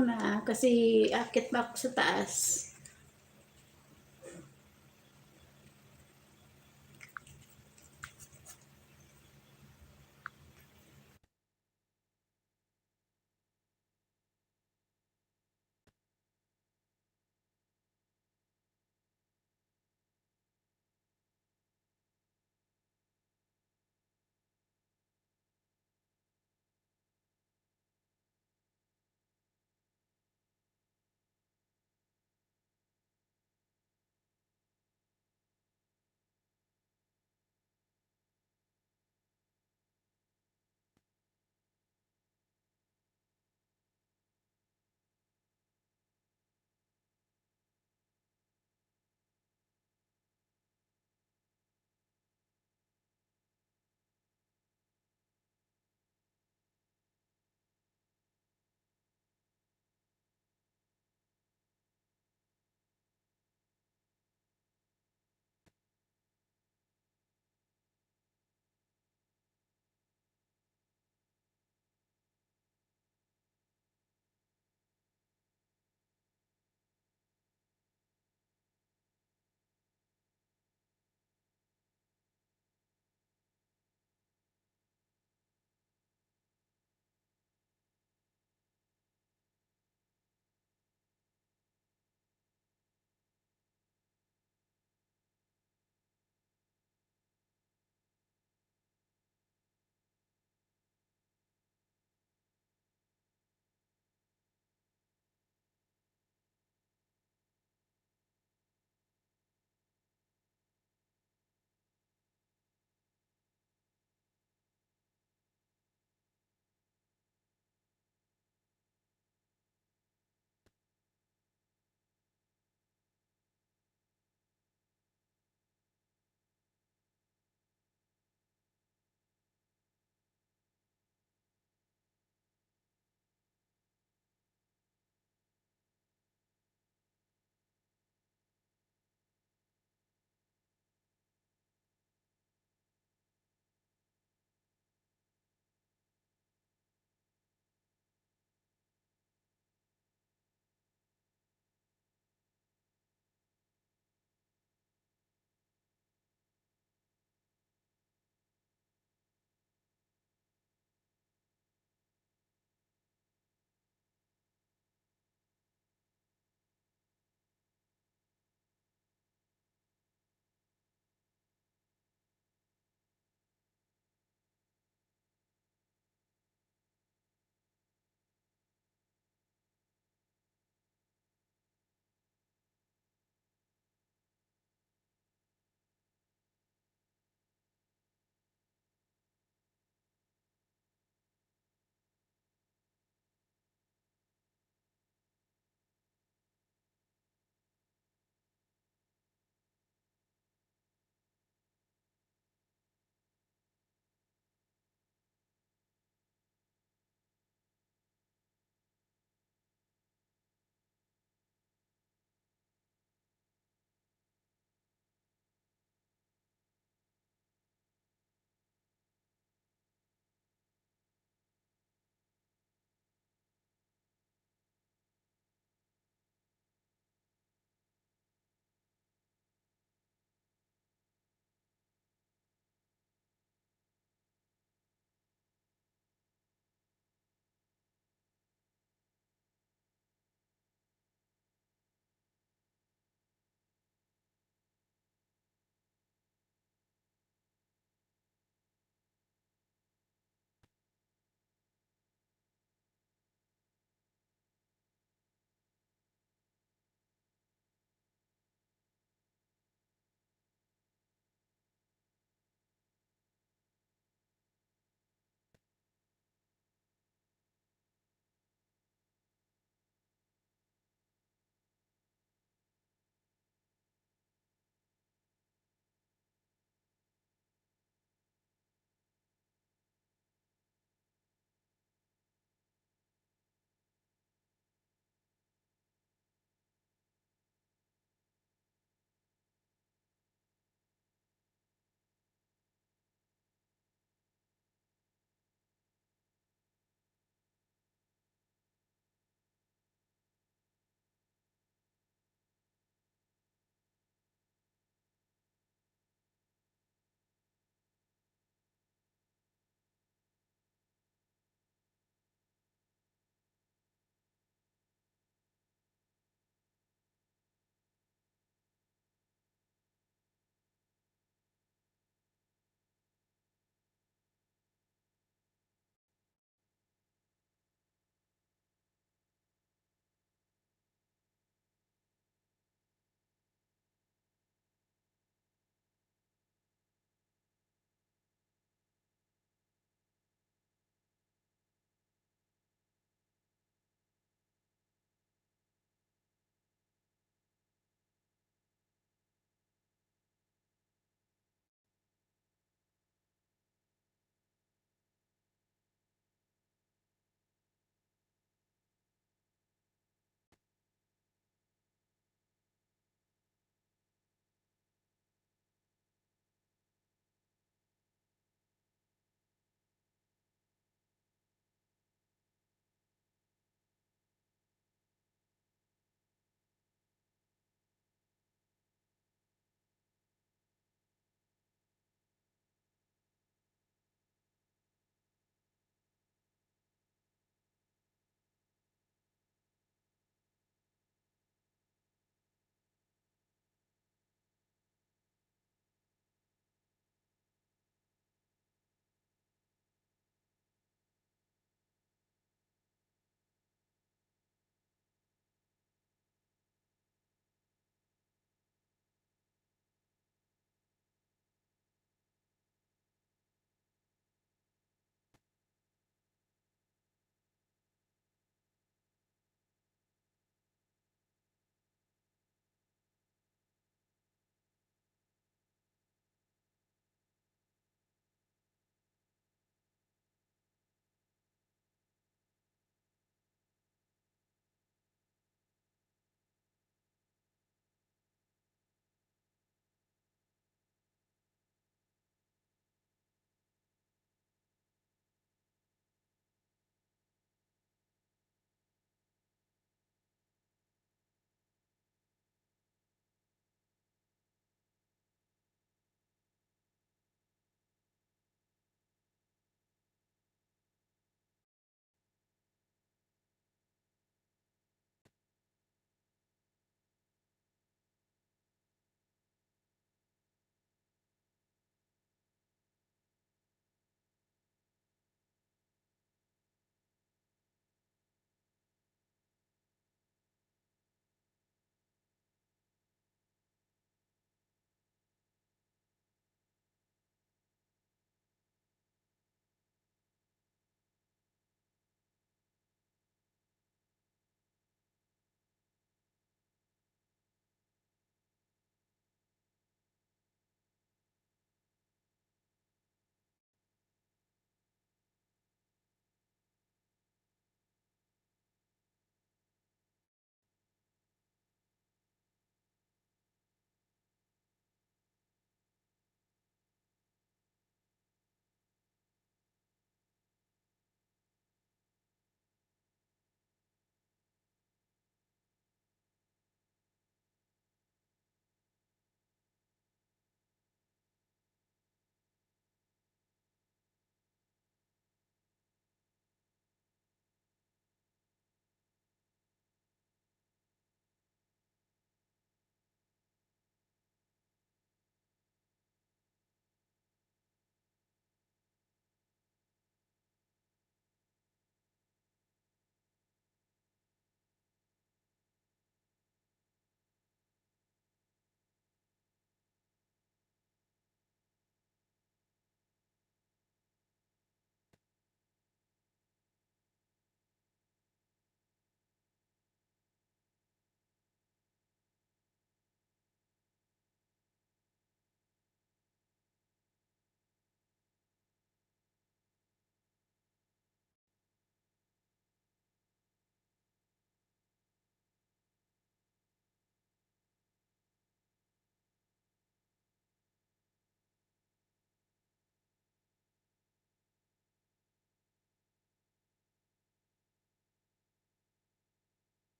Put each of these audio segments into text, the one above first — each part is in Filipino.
muna kasi aakyat pa ako sa taas.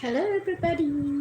Hello, everybody.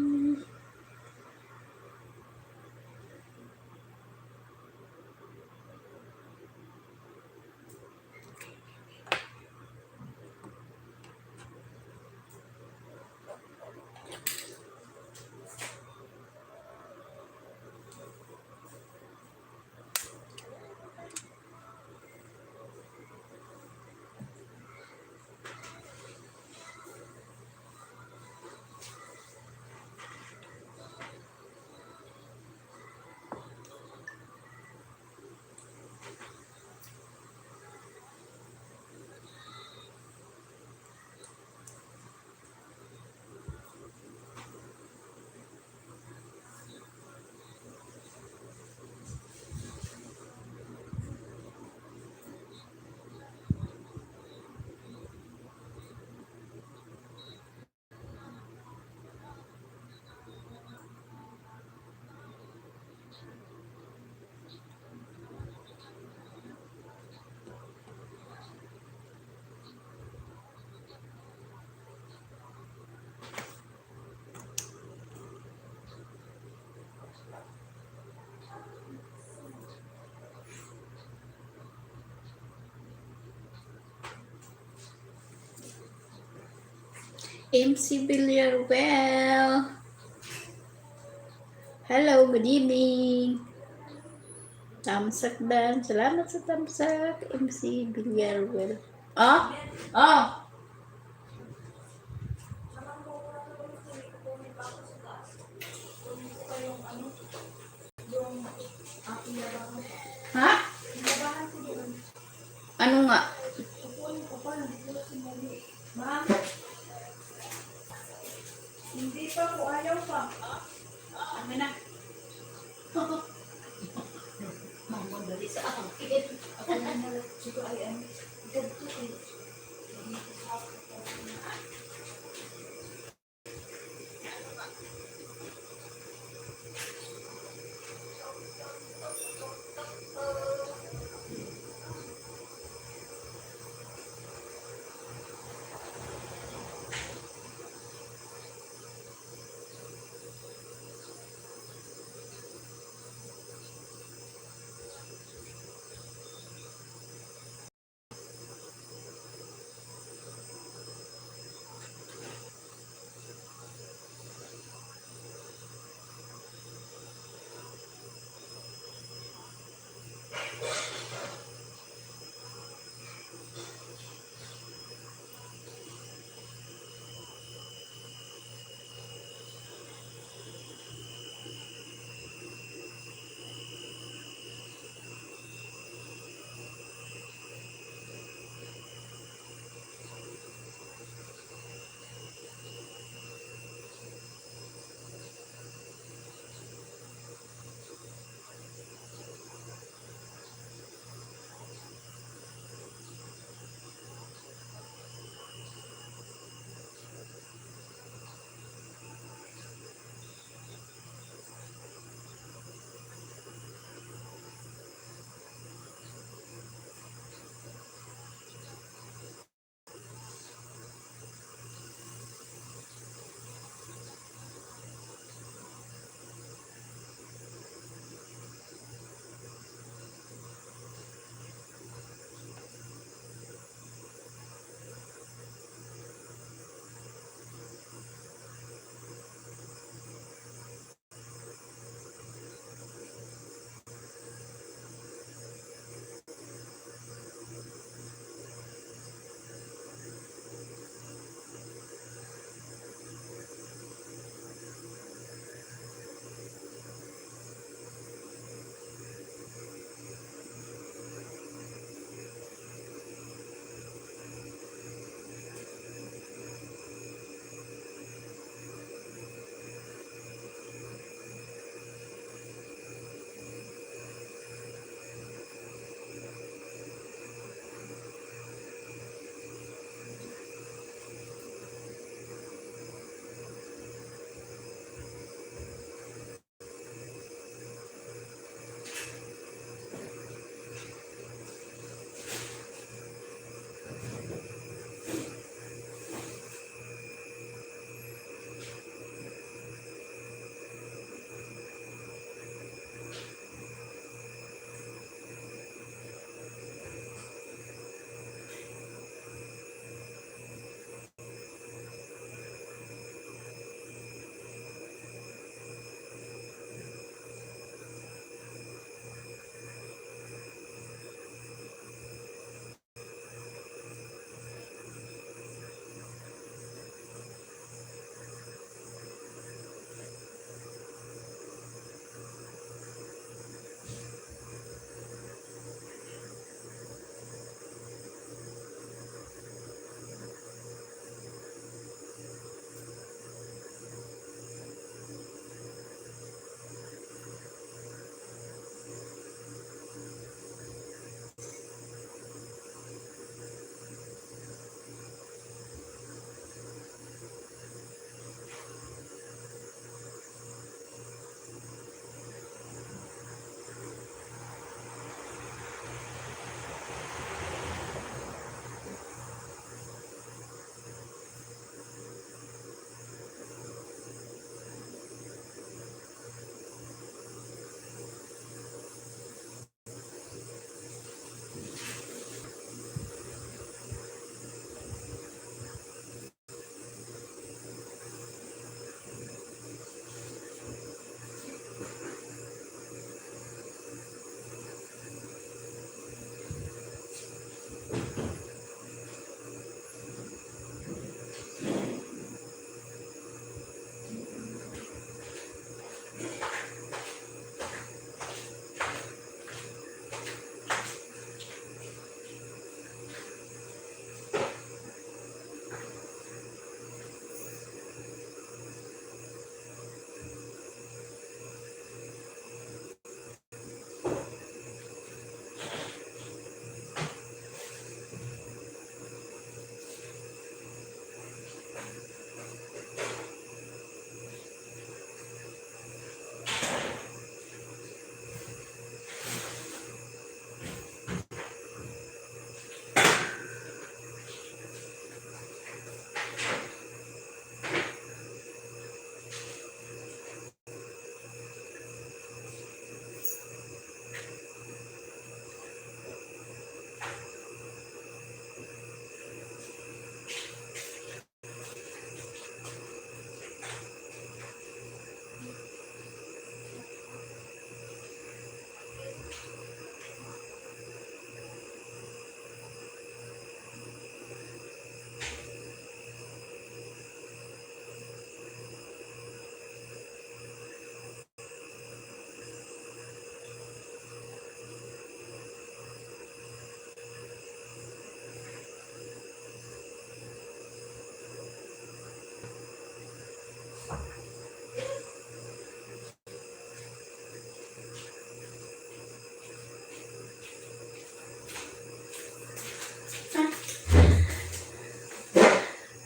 MC Villarreal. Hello, good evening. Tamsak Dan. Salamat sa tamsak. MC Villarreal. Ah? Ah! Ha? Ano nga? Hindi pa po, ayaw pa. Ano na? Mamadali sa akin. Ako na nalang, siguro ay ano, ganito eh.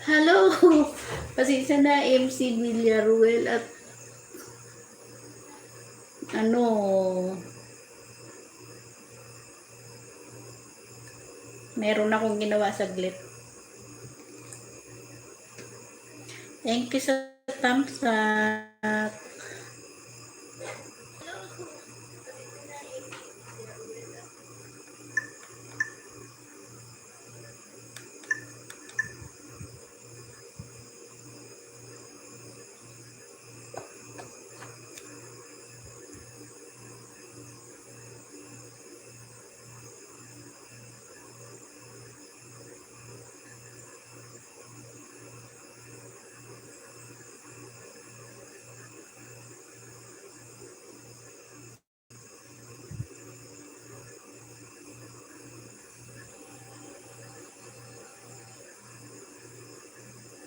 Hello! Pasensya na MC Villaruel at ano, meron akong ginawa saglit. Thank you sa thumbs up.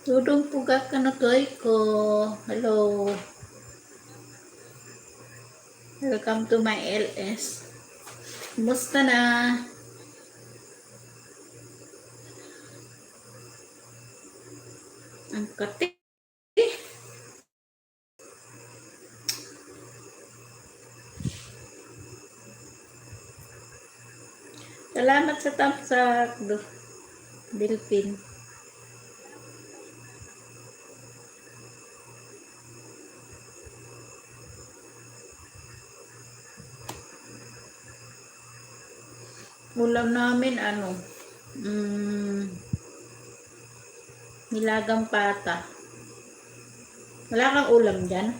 Tudong pugak ka na ko. Hello. Welcome to my LS. Kumusta na? Ang kati. Salamat sa thumbs up, Delphin. Ulam namin ano, nilagang pata. Wala kang ulam dyan?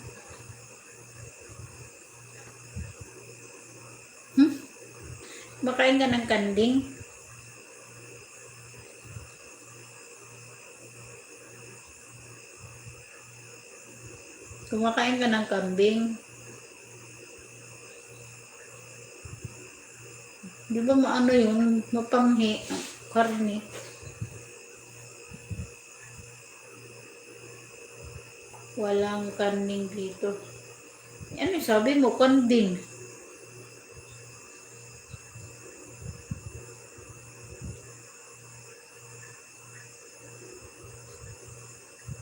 Makain ka ng kanding? Kumakain ka ng kambing? Di ba maano yun? Mapanghi. Karne. Walang kanding dito. Ano sabi mo? Kanding.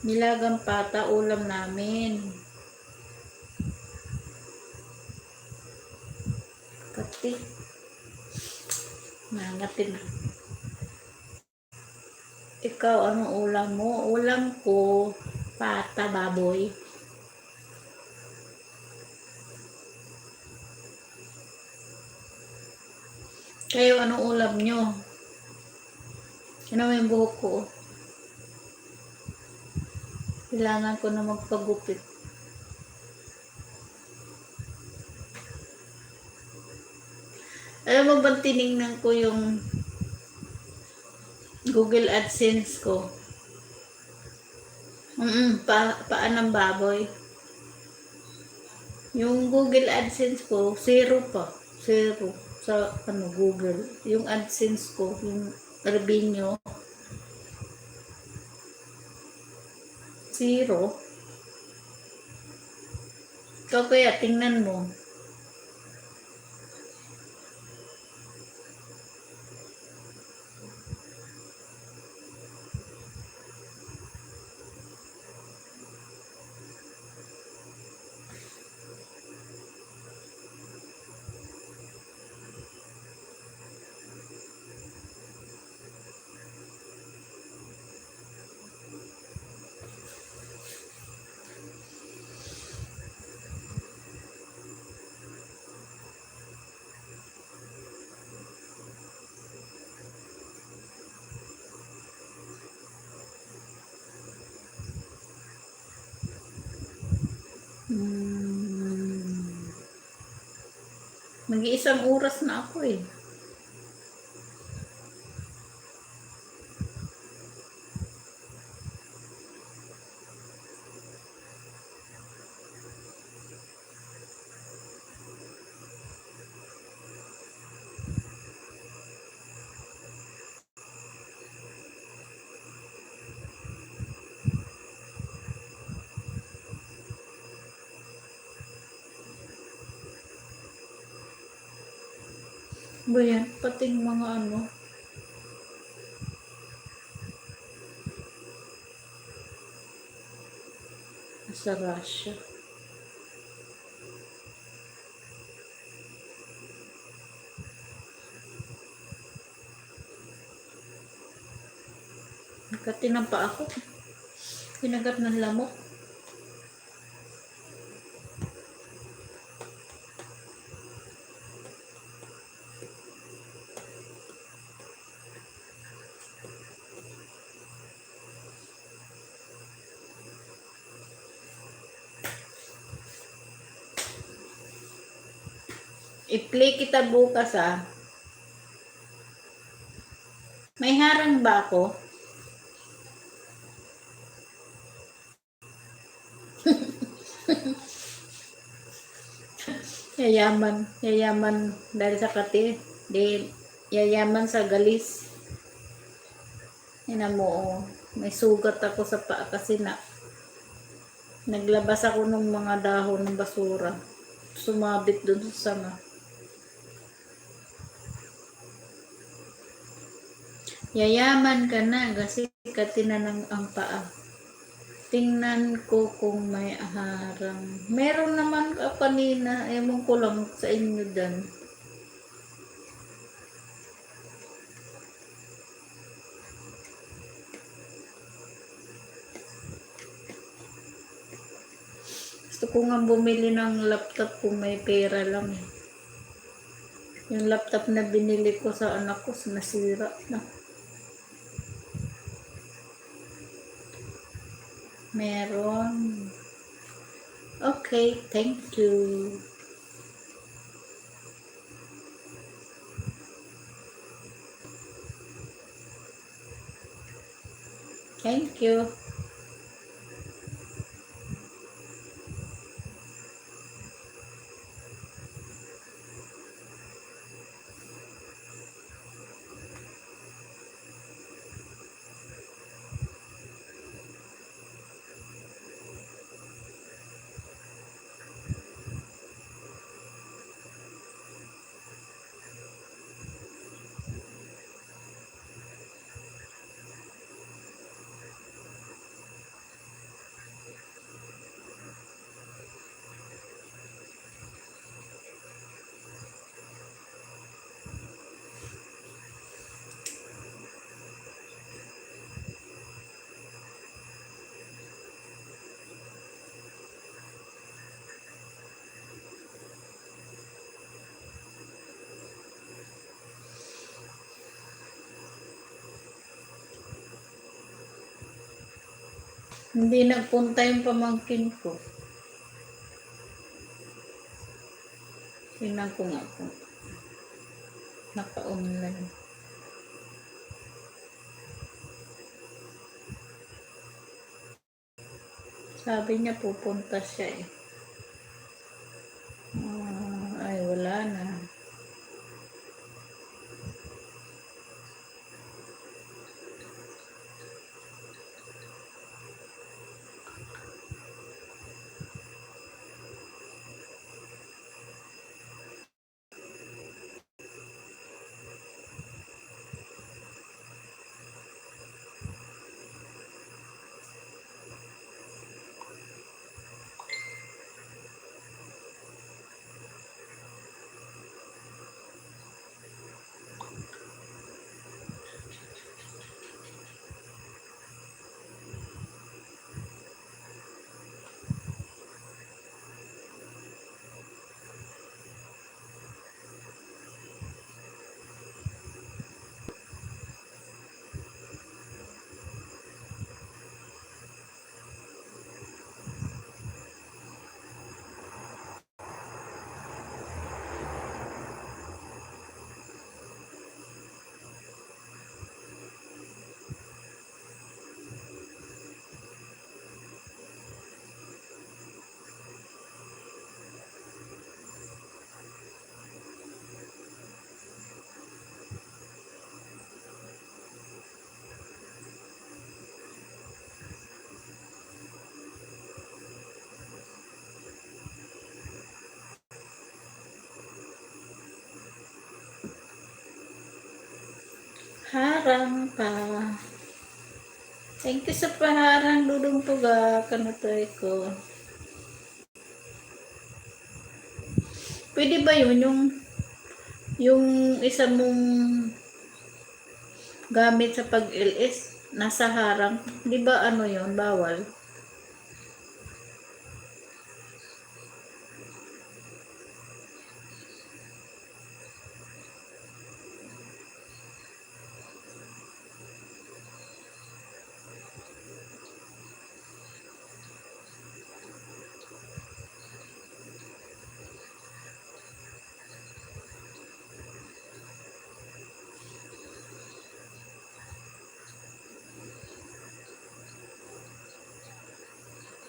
Nilagang pata, ulam namin. Kati. Nangatin. Ikaw, anong ulam mo? Ulam ko, pata, baboy. Kayo, anong ulam nyo? Ano yung buhok ko? Kailangan ko na magpagupit. Alam mo ba, tinignan ko yung Google AdSense ko. Paan ng baboy. Yung Google AdSense ko, zero pa. Zero sa Google. Yung AdSense ko, yung revenue, zero. Ikaw kaya, tingnan mo. Mag-iisang oras na ako eh. Ba yan? Pating mga ano. sa Russia. Nakatinampa ako. Kinagat ng lamok. I-play kita bukas ah. May harang ba ako? Yayaman dahil sa kati, di yayaman sa galis. Ina mo, oh, may sugat ako sa paa kasi naglabas ako ng mga dahon ng basura. Sumabit dun sa sanga. Yayaman ka na kasi kati na ng ang paa. Tingnan ko kung may harang. Meron naman kanina, ewan ko lang sa inyo dan. Gusto ko nga bumili ng laptop kung may pera lang. Yung laptop na binili ko sa anak ko, nasira na. Meron. Okay, thank you. Thank you. Hindi nagpunta yung pamangkin ko. Tingnan ko nga po. Naka-online. Sabi niya pupunta siya eh. Ay, wala na. Harang pa. Thank you sa paharang dudong puga kanutoy ko. Pwede ba yun yung isa mong gamit sa pag-LS nasa harang? Di ba ano yun? Bawal?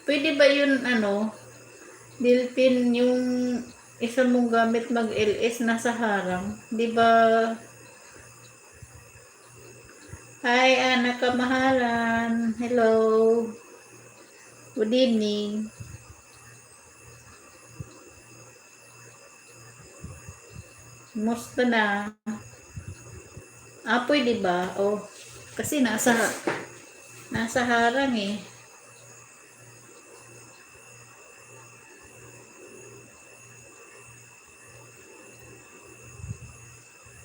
Pwede ba yun ano? Dilpin yung isa mong gamit mag-LS nasa harang? Di ba? Hi, anak kamahalan. Hello. Good evening. Musta na? Pwede ba? Oh, kasi nasa harang eh.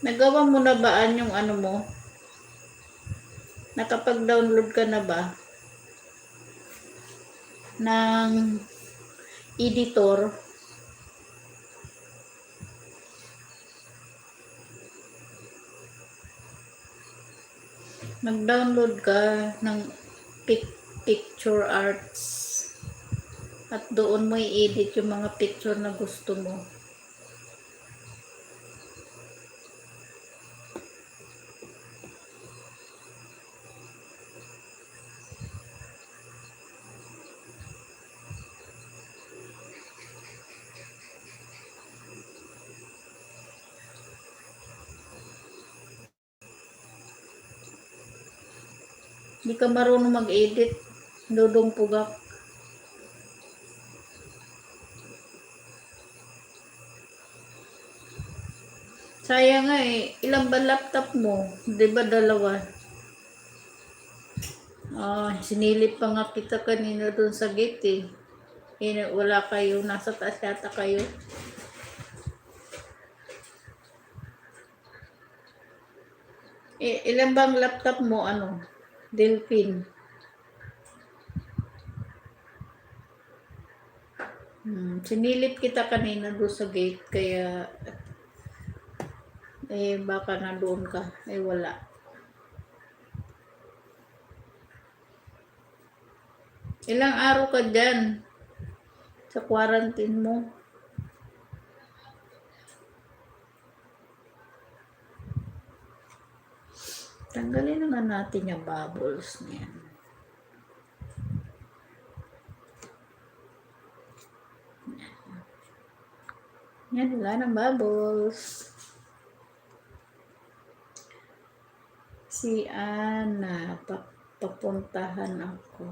Nagawa mo na ba yung ano mo? Nakapag-download ka na ba ng editor? Mag-download ka ng picture arts at doon mo i-edit yung mga picture na gusto mo. Hindi ka marunong mag-edit, dudong pugak. Sayang nga eh, ilang ba laptop mo? Di ba dalawa? Sinilip pa nga kita kanina doon sa gate eh. Wala kayo, nasa taas yata kayo. Ilan bang laptop mo, ano? Delphine. Sinilip kita kanina doon sa gate, kaya baka na doon ka. Wala. Ilang araw ka dyan sa quarantine mo? Tanggalin naman natin yung bubbles niyan. Yan, wala ng bubbles. Si Ana, papuntahan ako.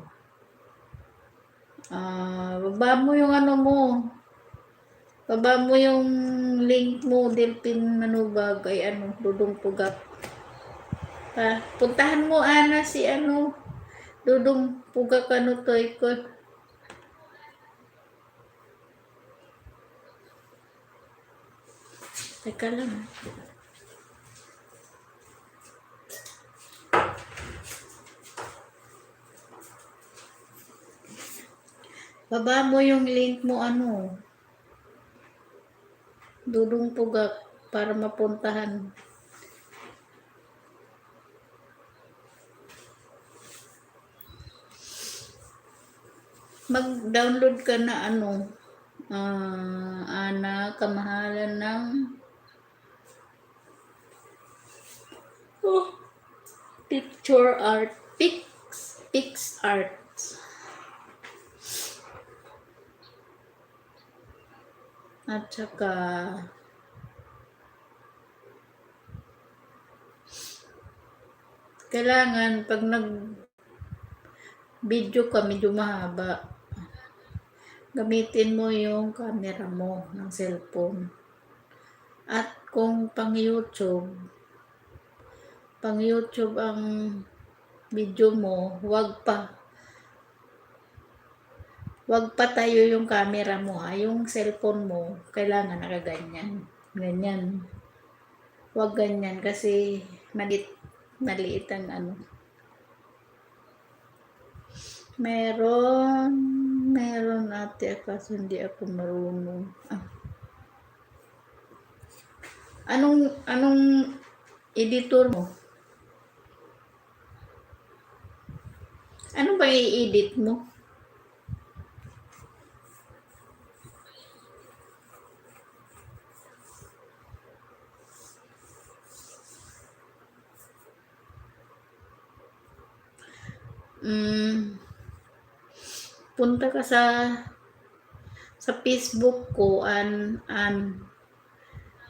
Baba mo yung ano mo. Baba mo yung link mo, Delphine Manubag, ay ano, Dudong Pugak. Puntahan mo, Ana, si ano, Dudong Pugak, ano to, ko. Teka lang. Baba mo yung link mo, ano, Dudong Pugak, para mapuntahan. Mag-download ka na ano, Ana, kamahalan ng picture art, Pix art. At saka kailangan pag nag-video ka medyo mahaba, gamitin mo yung camera mo ng cellphone. At kung pang YouTube ang video mo, wag pa tayo yung camera mo ha. Yung cellphone mo, kailangan nakaganyan. Ganyan. Wag ganyan kasi maliit ang ano. Meron ate kasi hindi ako marunong. Anong editor mo? Ano ba i-edit mo? Punta ka sa Facebook ko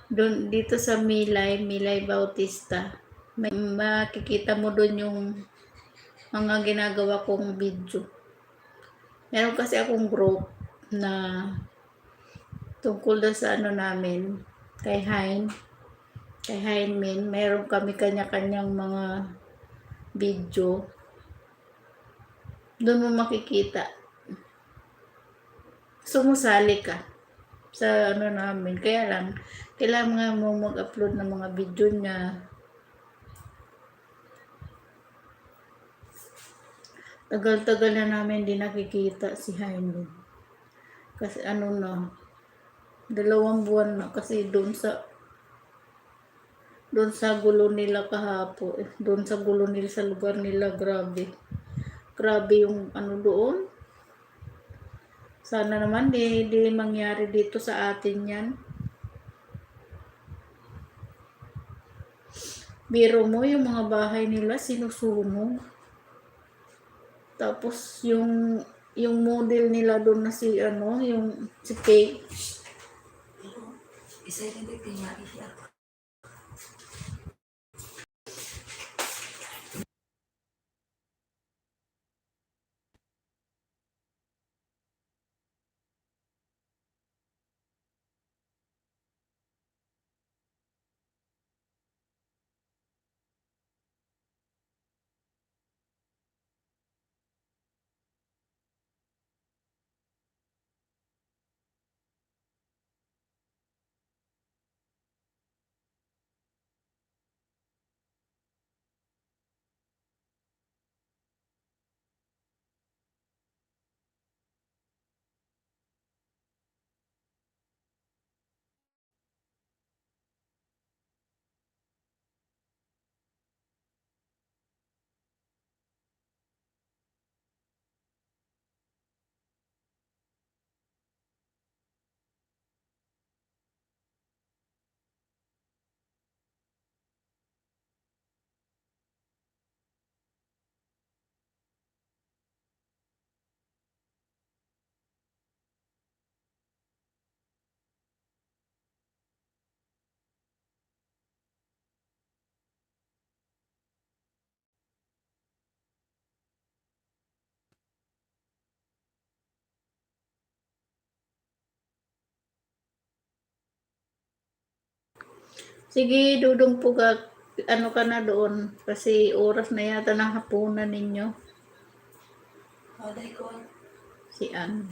doon dito sa Milay Bautista. May makikita mo doon yung mga ginagawa kong video. Meron kasi akong group na tungkol doon sa ano namin kay Heinmin. Meron kami kanya-kanyang mga video. Doon mo makikita. Sumusali ka sa ano namin. Kaya lang, kailangan mo mag-upload ng mga video niya. Tagal-tagal na namin din nakikita si Jaime. Kasi ano na, 2 buwan na kasi doon sa gulo nila kahapon. Doon sa gulo nila sa lugar nila, grabe. Grabe yung ano doon. Sana naman di mangyari dito sa atin yan. Biro mo yung mga bahay nila sinusunog. Tapos yung model nila doon na si Kay. Isa yung hindi niya siya. Sige, Dudong Pugak, ano ka na doon? Kasi oras na yata ng hapunan ninyo. Dahil ko, Si Ann.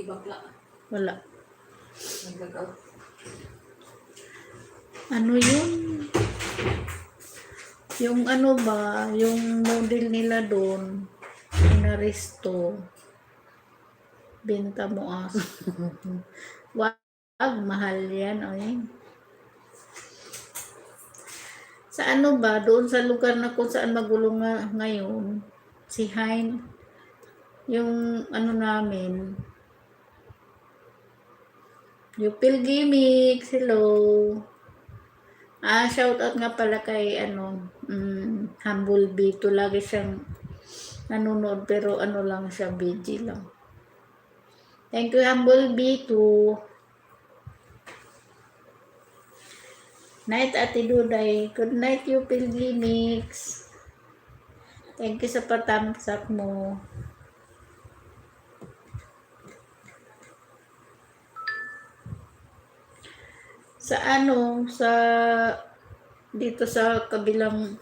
bakla. Wala. Naglagaw. Ano yun? Yung ano ba, yung model nila doon, inaresto. Benta mo aso. Wag, mahal yan. Oy. Sa ano ba, doon sa lugar na kung saan magulo ngayon, si Hein, yung ano namin, yung Pilgrimix, hello. Shout out nga pala kay Humble Bito. Lagi siyang nanonood pero ano lang siya, busy lang. Thank you, Humble Bito. Night, Ate Duday. Good night, you Pilgrimix. Thank you sa patamsak mo. Sa dito sa kabilang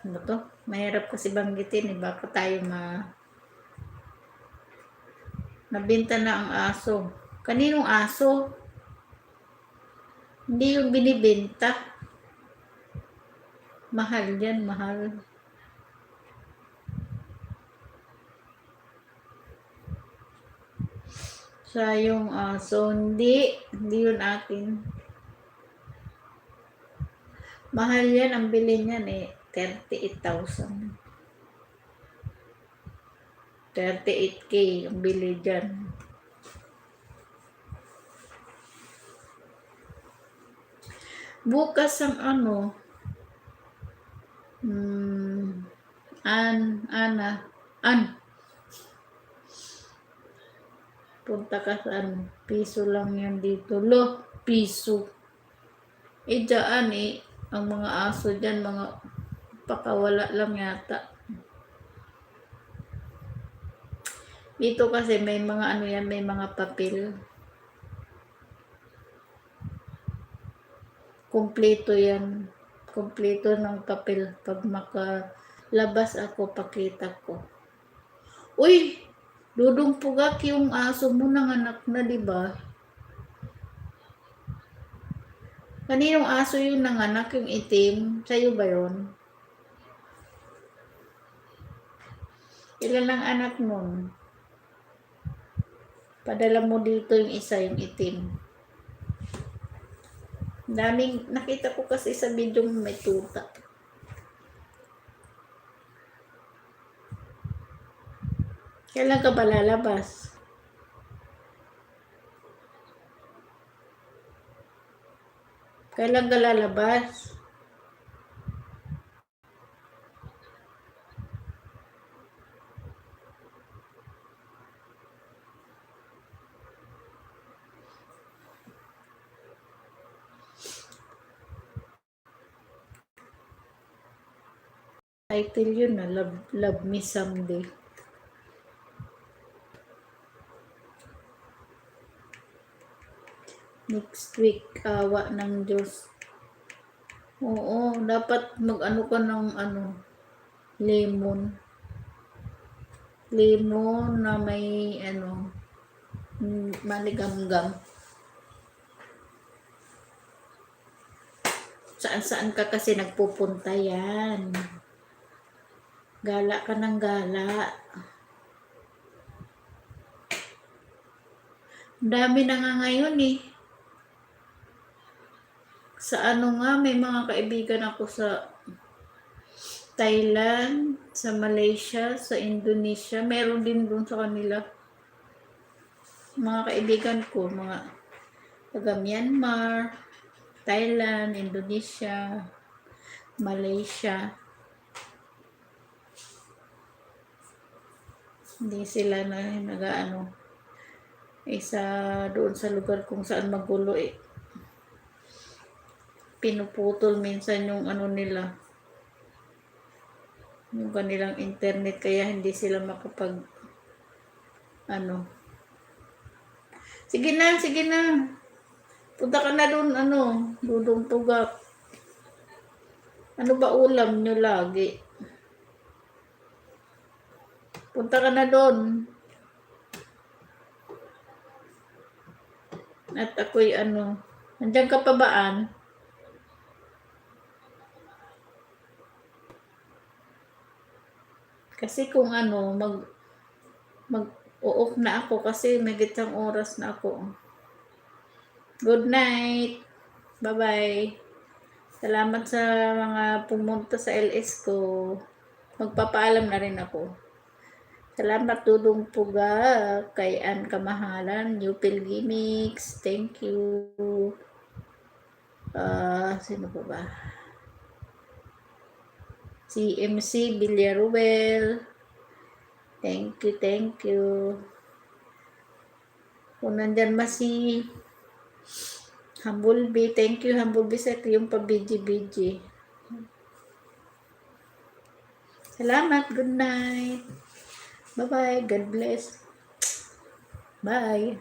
Ano to? Mahirap kasi banggitin eh. Baka tayo nabenta na ang aso. Kaninong aso? Hindi yung binibenta. Mahal yan, mahal. Sa yung aso, hindi yun akin. Mahal yan, ang bilhin yan eh, 38,000. 38K ang bili dyan. Bukas ang ano, punta ka sa ano, piso lang yan dito. Piso. Dyan ang mga aso dyan, mga pakawala lang yata. Dito kasi may mga ano yan, may mga papel. Kompleto yan. Kompleto ng papel. Pag makalabas ako, pakita ko. Uy! Dudong Pugak, yung aso mo nanganak na, di ba? Kaninong aso yung nanganak, yung itim? Sa'yo ba yun? Ilan ang anak nun? Padala mo dito yung isa, yung itim. Daming, nakita ko kasi sa video may tuta. Kailan ka ba lalabas? Kailan ka lalabas? Title yun na, Love Me Someday. Next week, awa ng Diyos. Oo, dapat mag-ano ka ng lemon. Lemon na may maligamgam. Saan-saan ka kasi nagpupunta yan. Gala ka ng gala. Dami na nga ngayon eh. Sa may mga kaibigan ako sa Thailand, sa Malaysia, sa Indonesia. Meron din doon sa kanila. Mga kaibigan ko, mga taga Myanmar, Thailand, Indonesia, Malaysia. Hindi sila isa doon sa lugar kung saan magulo pinuputol minsan yung nila, yung kanilang internet, kaya hindi sila makapag sige na punta ka na doon Dudong Pugak. Ano ba ulam nyo lagi? Punta ka na doon. At ako'y nandiyan ka pa baan? Kasi kung mag-off na ako kasi may gitang oras na ako. Good night. Bye-bye. Salamat sa mga pumunta sa LS ko. Magpapaalam na rin ako. Salamat Dudong Pugak, kay Ann Kamahalan, Newpil Gimmicks, thank you. Sino pa ba? Si MC Villaruel, thank you. Kung nandyan si Humblebee, thank you Humblebee sa yung pa-BG. Salamat, good night. Bye-bye. God bless. Bye.